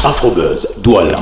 Afrobuzz Douala.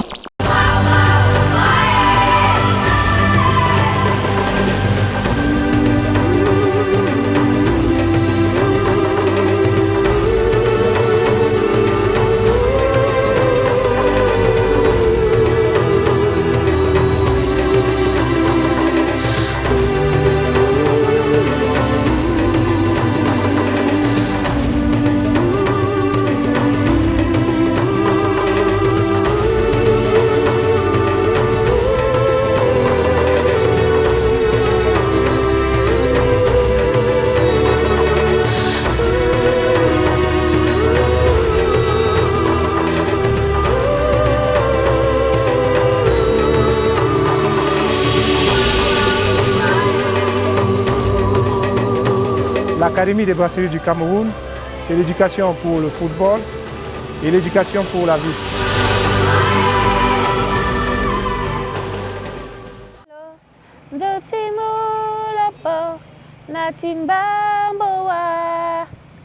L'Académie des brasseries du Cameroun, c'est l'éducation pour le football et l'éducation pour la vie.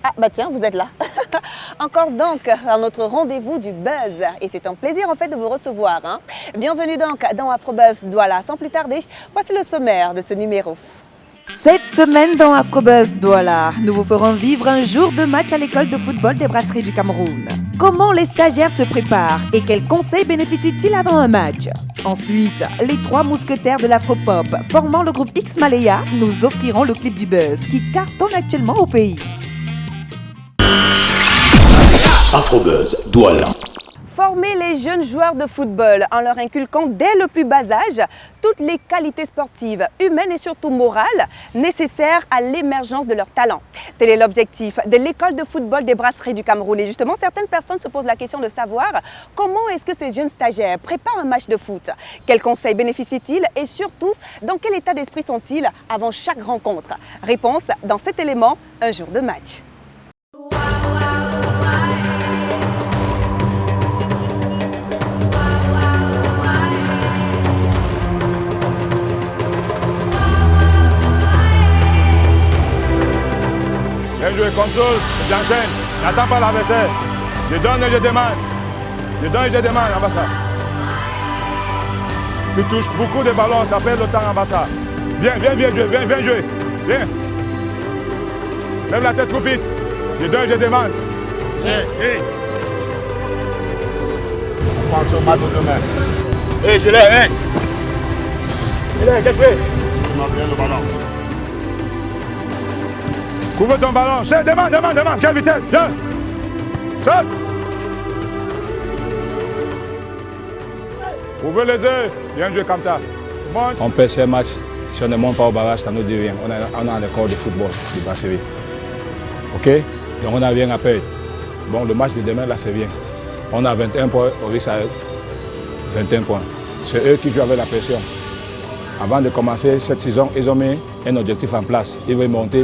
Ah bah tiens, vous êtes là. Encore donc à notre rendez-vous du buzz et c'est un plaisir en fait de vous recevoir. Bienvenue donc dans Afrobuzz Douala. Sans plus tarder, voici le sommaire de ce numéro. Cette semaine dans Afrobuzz Douala, nous vous ferons vivre un jour de match à l'école de football des brasseries du Cameroun. Comment les stagiaires se préparent et quels conseils bénéficient-ils avant un match? Ensuite, les trois mousquetaires de l'afropop formant le groupe X Malaya nous offriront le clip du buzz qui cartonne actuellement au pays. Afrobuzz Douala. Former les jeunes joueurs de football en leur inculquant dès le plus bas âge toutes les qualités sportives, humaines et surtout morales nécessaires à l'émergence de leur talent. Tel est l'objectif de l'école de football des brasseries du Cameroun. Et justement, certaines personnes se posent la question de savoir comment est-ce que ces jeunes stagiaires préparent un match de foot? Quels conseils bénéficient-ils et surtout, dans quel état d'esprit sont-ils avant chaque rencontre? Réponse dans cet élément, un jour de match. Bien joué, contrôle, j'enchaîne, n'attends pas l'adversaire. Je donne et je demande. Je donne et je demande, en bas ça. Tu touches beaucoup de ballons, ça perd le temps en bas ça. Viens jouer, viens jouer. Viens. Lève la tête trop vite. Je donne et je demande. Hey. On prend sur match demain. Hey, je l'ai, hey. Il est, qu'est-ce que tu fais? On a bien le ballon. Couvre ton ballon. Demande. Quelle vitesse? Viens. Saute. Ouvrez les yeux. Bien joué comme ça. Monte. On perd ces matchs. Si on ne monte pas au barrage, ça ne nous dit rien. On a l'école de football de brasserie. OK? Donc on n'a rien à perdre. Bon, le match de demain, là, c'est bien. On a 21 points, Oris a 21 points. C'est eux qui jouent avec la pression. Avant de commencer cette saison, ils ont mis un objectif en place. Ils veulent monter.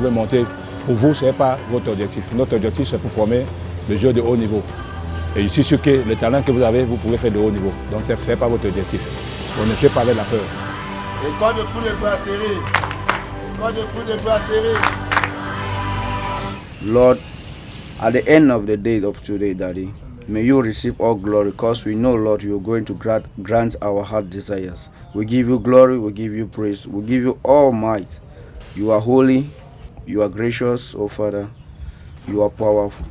Pour vous, ce n'est pas votre objectif. Notre objectif, c'est pour former le jeu de haut niveau. Et je suis sûr que le talent que vous avez, vous pouvez faire de haut niveau. Donc, ce n'est pas votre objectif. On ne fait pas avec la peur. École de foot de brasserie. École de foot de brasserie. Lord, at the end of the day of today, Daddy, may you receive all glory because we know, Lord, you are going to grant our heart desires. We give you glory, we give you praise, we give you all might. You are holy, you are gracious, oh Father, you are powerful.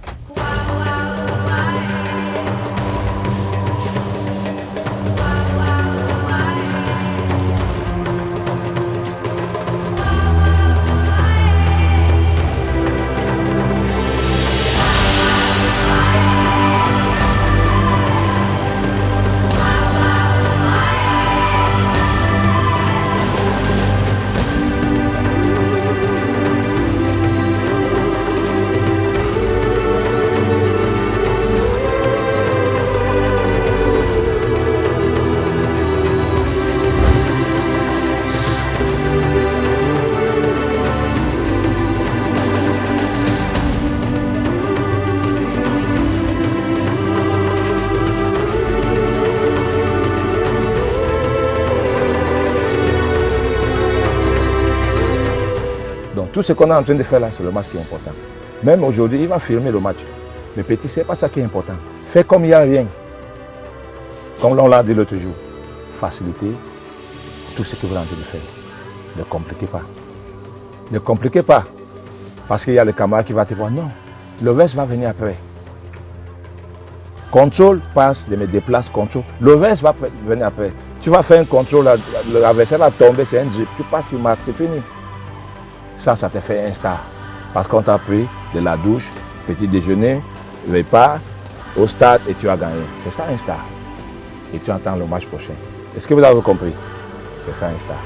Tout ce qu'on est en train de faire là, c'est le match qui est important. Même aujourd'hui, il va filmer le match. Mais petit, ce n'est pas ça qui est important. Fais comme il n'y a rien. Comme on l'a dit l'autre jour, facilitez tout ce que vous avez envie de faire. Ne compliquez pas. Ne compliquez pas. Parce qu'il y a le camarade qui va te voir. Non, le reste va venir après. Contrôle, passe, je me déplace, contrôle. Le reste va venir après. Tu vas faire un contrôle, l'adversaire va tomber, c'est un drip. Tu passes, tu marques, c'est fini. Ça te fait un star. Parce qu'on t'a pris de la douche, petit déjeuner, repas, au stade et tu as gagné. C'est ça un star. Et tu entends le match prochain. Est-ce que vous avez compris? C'est ça un star.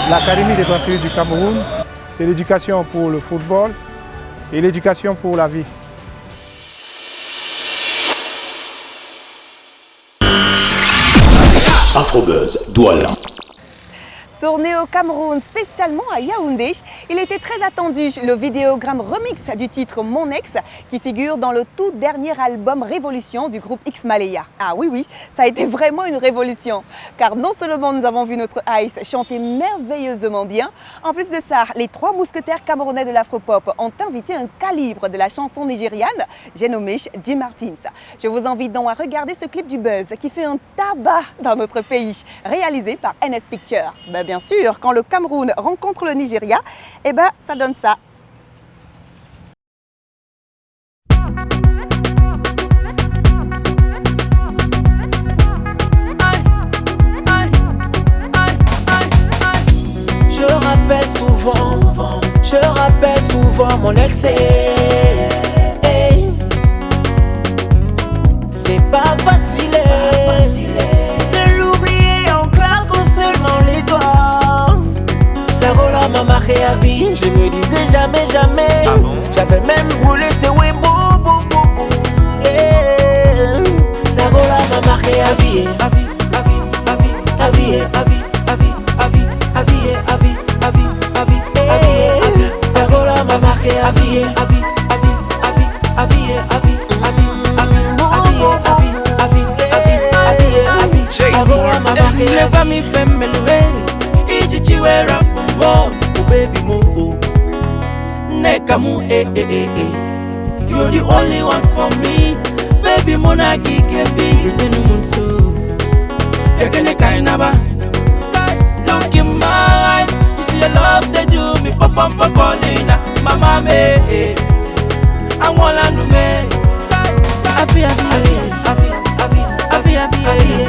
L'Académie des brasseries du Cameroun, c'est l'éducation pour le football et l'éducation pour la vie. Afrobuzz Douala. Tourné au Cameroun, spécialement à Yaoundé, il était très attendu le vidéogramme remix du titre Mon Ex qui figure dans le tout dernier album Révolution du groupe X Malaya. Ah oui, ça a été vraiment une révolution car non seulement nous avons vu notre Ice chanter merveilleusement bien, en plus de ça, les trois mousquetaires camerounais de l'afropop ont invité un calibre de la chanson nigériane, j'ai nommé Jim Martins. Je vous invite donc à regarder ce clip du buzz qui fait un tabac dans notre pays, réalisé par NS Pictures. Bien sûr, quand le Cameroun rencontre le Nigeria, ça donne ça. Je rappelle souvent mon ex. C'est pas facile de l'oublier en claquant seulement les doigts. La Gola m'a marqué à vie. Je me disais jamais, jamais. J'avais même brûlé ce webo. La Gola m'a marqué à vie. À vie, à vie, à vie, à vie, à vie, à vie, à vie, à vie, à vie, à vie, à vie, à vie. La Gola m'a marqué à vie, à vie, à vie, à vie, à vie, à vie, à vie, à vie, à vie, à vie, à vie, à vie. La Gola m'a marqué à vie. Mi femmelwe, ichichiwera kumbo, baby mo. Nekamu you're the only one for me, baby mona gikebi. Rutenu munso, ekene kainaba. Look in my eyes, you see your love they do me papa calling, mama me. I wanna know me. Afi afi afi afi afi afi afi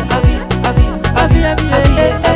afi afi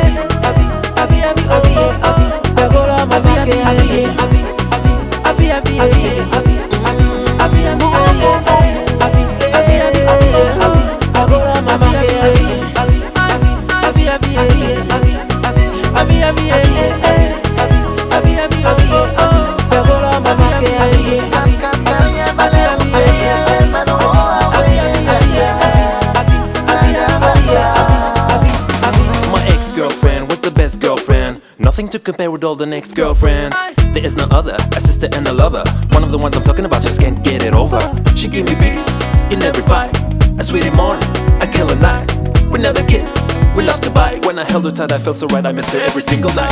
nothing to compare with all the next girlfriends. There is no other, a sister and a lover. One of the ones I'm talking about just can't get it over. She give me peace in every fight. I sweet it morning, I kill a night. We never kiss, we love to bite. When I held her tight, I felt so right, I miss her every single night.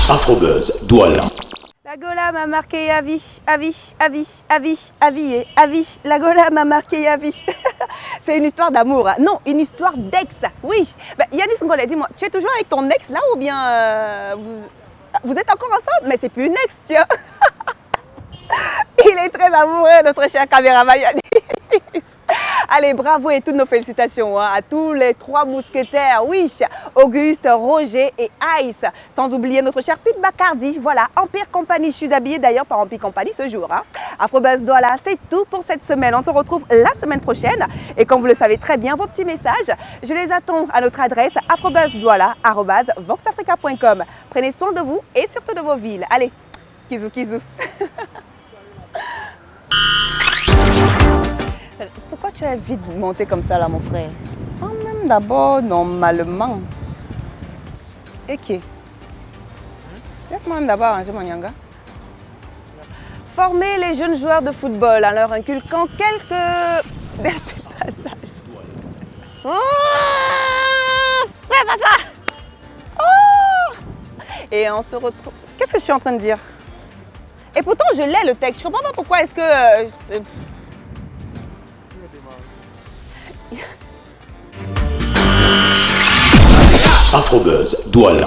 Afrobuzz Douala. La Gola m'a marqué à vie, à vie, à vie, à vie, à vie, à vie. La Gola m'a marqué à vie. C'est une histoire d'amour. Hein. Non, une histoire d'ex. Oui. Ben, Yanis Ngolé, dis-moi, tu es toujours avec ton ex là ou bien vous êtes encore ensemble? Mais c'est plus une ex, tiens. Il est très amoureux, notre cher caméraman Yanis. Allez, bravo et toutes nos félicitations hein, à tous les 3 mousquetaires, oui, Auguste, Roger et Ice. Sans oublier notre cher Pete Bacardi, voilà, Empire Company. Je suis habillée d'ailleurs par Empire Company ce jour. Hein. Afrobuzz Douala, c'est tout pour cette semaine. On se retrouve la semaine prochaine. Et comme vous le savez très bien, vos petits messages, je les attends à notre adresse afrobuzzdouala@voxafrica.com. Prenez soin de vous et surtout de vos villes. Allez, kizou kizou. Pourquoi tu as vite monté comme ça là mon frère? Quand même d'abord normalement. Ok. Laisse-moi même d'abord arranger mon yanga. Former les jeunes joueurs de football en leur inculquant quelques belles passages. Oh, ouais, pas ça. Oh. Et on se retrouve. Qu'est-ce que je suis en train de dire? Et pourtant je l'ai le texte. Je comprends pas pourquoi est-ce que. Afrobuzz Douala.